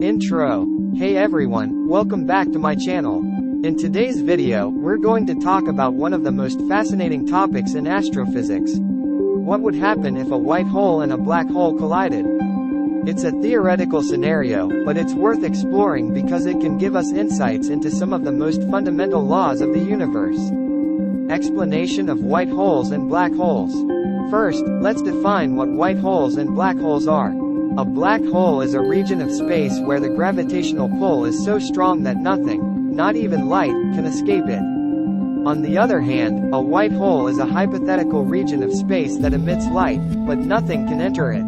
Intro. Hey everyone, welcome back to my channel. In today's video, we're going to talk about one of the most fascinating topics in astrophysics. What would happen if a white hole and a black hole collided? It's a theoretical scenario, but it's worth exploring because it can give us insights into some of the most fundamental laws of the universe. Explanation of white holes and black holes. First, let's define what white holes and black holes are. A black hole is a region of space where the gravitational pull is so strong that nothing, not even light, can escape it. On the other hand, a white hole is a hypothetical region of space that emits light, but nothing can enter it.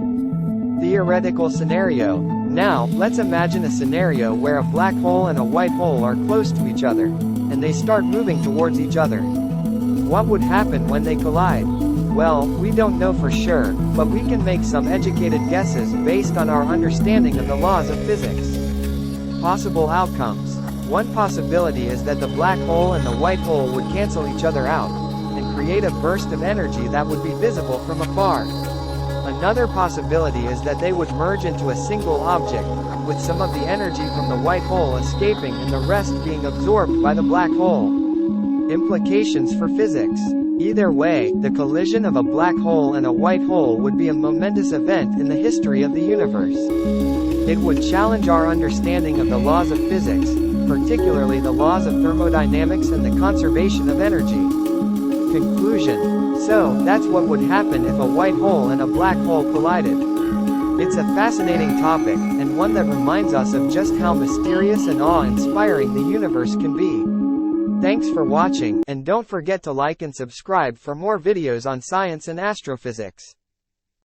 Theoretical scenario. Now, let's imagine a scenario where a black hole and a white hole are close to each other, and they start moving towards each other. What would happen when they collide? Well, we don't know for sure, but we can make some educated guesses based on our understanding of the laws of physics. Possible outcomes. One possibility is that the black hole and the white hole would cancel each other out, and create a burst of energy that would be visible from afar. Another possibility is that they would merge into a single object, with some of the energy from the white hole escaping and the rest being absorbed by the black hole. Implications for physics. Either way, the collision of a black hole and a white hole would be a momentous event in the history of the universe. It would challenge our understanding of the laws of physics, particularly the laws of thermodynamics and the conservation of energy. Conclusion. So, that's what would happen if a white hole and a black hole collided. It's a fascinating topic, and one that reminds us of just how mysterious and awe-inspiring the universe can be. Thanks for watching, and don't forget to like and subscribe for more videos on science and astrophysics.